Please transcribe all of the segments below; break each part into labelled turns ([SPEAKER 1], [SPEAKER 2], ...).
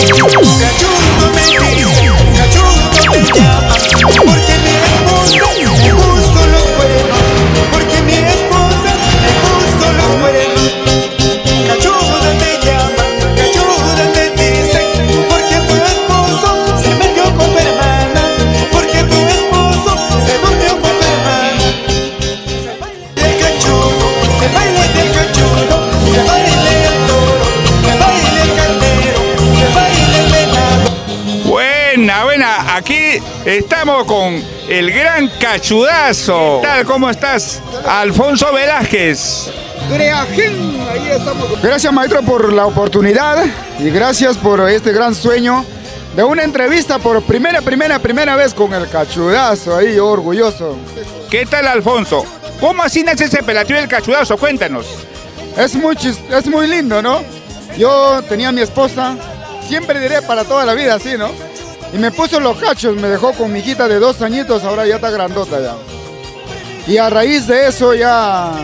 [SPEAKER 1] Cachudo me dicen, cachudo me llaman, porque mi esposa me puso los cuernos, porque mi esposa me puso los cuernos. Cachuda te llaman, cachuda te dicen, porque tu esposo se metió con tu hermana, porque tu esposo se durmió con tu hermana. Se baila del cachudo, se baila del cachudo, se baila el toro, se baila el carnero, se baila el venado.
[SPEAKER 2] Buena, aquí estamos con el gran cachudazo. ¿Qué tal? ¿Cómo estás? Alfonso Velázquez.
[SPEAKER 3] Ahí estamos. Gracias, maestro, por la oportunidad y gracias por este gran sueño de una entrevista por primera vez con el cachudazo, ahí yo orgulloso.
[SPEAKER 2] ¿Qué tal, Alfonso? ¿Cómo así nace ese apelativo del cachudazo? Cuéntanos.
[SPEAKER 3] Es muy lindo, ¿no? Yo tenía a mi esposa, siempre diré para toda la vida así, ¿no? Y me puso los cachos, me dejó con mi hijita de 2 añitos, ahora ya está grandota ya. Y a raíz de eso ya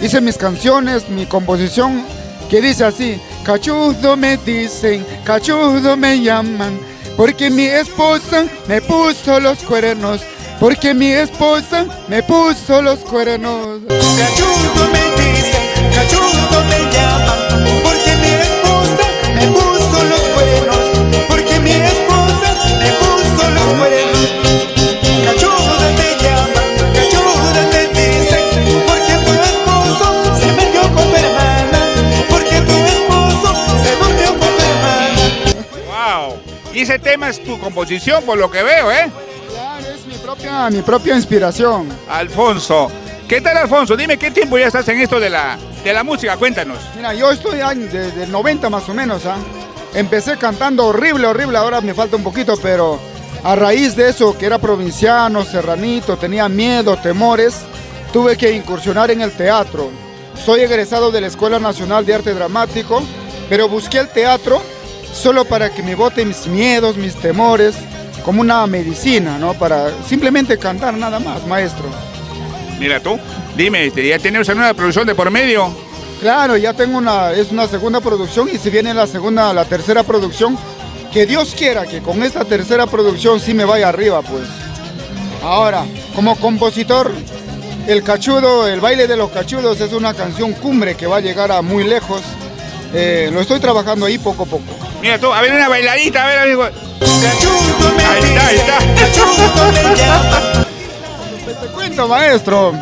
[SPEAKER 3] hice mis canciones, mi composición, que dice así: cachudo me dicen, cachudo me llaman, porque mi esposa me puso los cuernos, porque mi esposa me puso los cuernos.
[SPEAKER 1] Cachudo me dicen, cachudo me llaman, porque mi esposa me puso los cuernos, porque mi esposa me puso los cuernos. Cachuda te llaman, cachuda te dicen, porque tu esposo se metió con tu hermana, porque tu esposo se durmió con tu hermana.
[SPEAKER 2] ¡Wow! Y ese tema es tu composición, por lo que veo, ¿eh?
[SPEAKER 3] Claro, es mi propia inspiración.
[SPEAKER 2] Alfonso. ¿Qué tal, Alfonso? Dime, ¿qué tiempo ya estás en esto de la música? Cuéntanos.
[SPEAKER 3] Mira, yo estoy desde el 90 más o menos, ¿ah? Empecé cantando horrible, ahora me falta un poquito, pero a raíz de eso, que era provinciano, serranito, tenía miedo, temores, tuve que incursionar en el teatro. Soy egresado de la Escuela Nacional de Arte Dramático, pero busqué el teatro solo para que me bote mis miedos, mis temores, como una medicina, ¿no? Para simplemente cantar nada más, maestro.
[SPEAKER 2] Mira tú, dime, ¿ya tenemos una nueva producción de por medio?
[SPEAKER 3] Claro, ya tengo es una segunda producción y si viene la tercera producción, que Dios quiera que con esta tercera producción sí me vaya arriba, pues. Ahora, como compositor, el baile de los cachudos es una canción cumbre que va a llegar a muy lejos. Lo estoy trabajando ahí poco a poco.
[SPEAKER 2] Mira tú, a ver una bailadita, a ver, amigo.
[SPEAKER 1] Cachudo me
[SPEAKER 2] Ahí
[SPEAKER 1] dicen,
[SPEAKER 2] está.
[SPEAKER 1] cachudo me llaman.
[SPEAKER 3] Te cuento, maestro,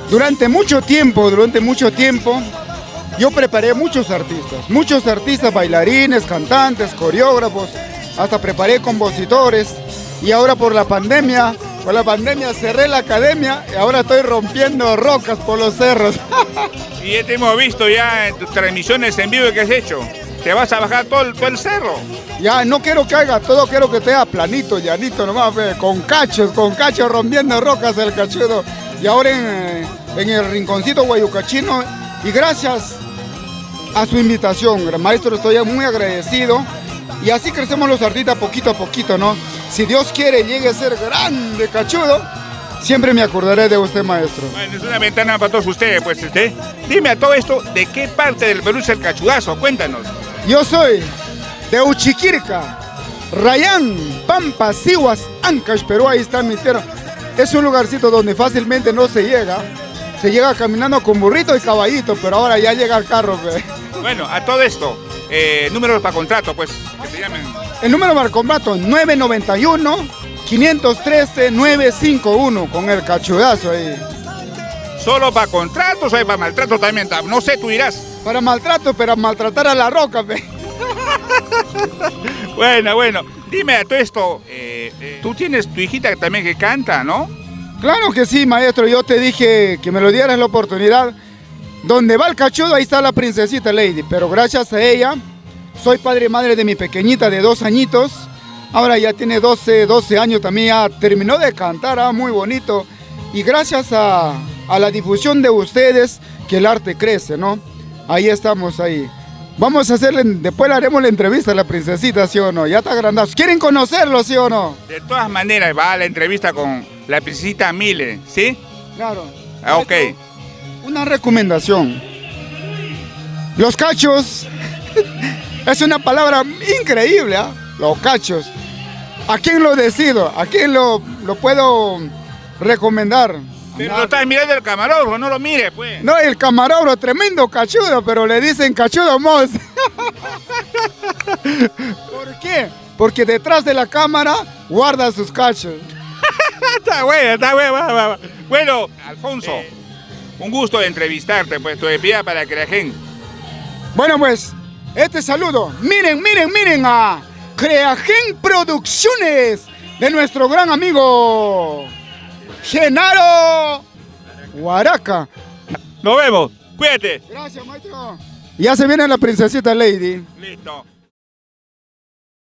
[SPEAKER 3] durante mucho tiempo, yo preparé muchos artistas, bailarines, cantantes, coreógrafos, hasta preparé compositores y ahora por la pandemia cerré la academia y ahora estoy rompiendo rocas por los cerros.
[SPEAKER 2] Y ya te hemos visto ya en tus transmisiones en vivo que has hecho. Te vas a bajar todo el cerro.
[SPEAKER 3] Ya, no quiero que haga todo, quiero que esté planito, llanito nomás, con cachos rompiendo rocas el cachudo. Y ahora en el rinconcito guayucachino, y gracias a su invitación, gran maestro, estoy muy agradecido. Y así crecemos los artistas poquito a poquito, ¿no? Si Dios quiere llegue a ser grande cachudo, siempre me acordaré de usted, maestro.
[SPEAKER 2] Bueno, es una ventana para todos ustedes, pues. Dime a todo esto, ¿de qué parte del Perú es el cachudazo? Cuéntanos.
[SPEAKER 3] Yo soy de Uchiquirca, Rayán, Pampa, Sihuas, Ancash, Perú, ahí está mi tierra. Es un lugarcito donde fácilmente no se llega caminando con burrito y caballito, pero ahora ya llega el carro.
[SPEAKER 2] Bueno, a todo esto, números para contrato, pues, que te llamen.
[SPEAKER 3] El número para contrato 991-513-951 con el cachudazo ahí.
[SPEAKER 2] ¿Solo para contratos o hay para maltrato también? No sé, tú dirás.
[SPEAKER 3] Para maltrato, pero maltratar a la roca,
[SPEAKER 2] Bueno, dime a todo esto, tú tienes tu hijita también que canta, ¿no?
[SPEAKER 3] Claro que sí, maestro, yo te dije que me lo dieras la oportunidad. Donde va el cachudo, ahí está la princesita Lady, pero gracias a ella, soy padre y madre de mi pequeñita de 2 añitos. Ahora ya tiene 12 años también, ya terminó de cantar, muy bonito. Y gracias a la difusión de ustedes, que el arte crece, ¿no? Ahí estamos, ahí. Vamos a después le haremos la entrevista a la princesita, ¿sí o no? Ya está agrandazo. ¿Quieren conocerlo, sí o no?
[SPEAKER 2] De todas maneras, va a la entrevista con la princesita Mile, ¿sí?
[SPEAKER 3] Claro.
[SPEAKER 2] Ok.
[SPEAKER 3] Una recomendación. Los cachos Es una palabra increíble, ¿ah? Los cachos. ¿A quién lo decido? ¿A quién lo puedo recomendar?
[SPEAKER 2] Pero lo estás mirando el camarógrafo, no lo mires, pues.
[SPEAKER 3] No, el camarógrafo, tremendo cachudo, pero le dicen cachudo Moss. ¿Por qué? Porque detrás de la cámara guarda sus cachos.
[SPEAKER 2] Está bueno. Bueno, Alfonso, un gusto de entrevistarte, pues, tu despedida para Creagen.
[SPEAKER 3] Bueno, pues, este saludo. Miren a Creagen Producciones de nuestro gran amigo Genaro Huaraca.
[SPEAKER 2] Nos vemos, cuídate.
[SPEAKER 3] Gracias, maestro. Ya se viene la princesita Lady.
[SPEAKER 2] Listo.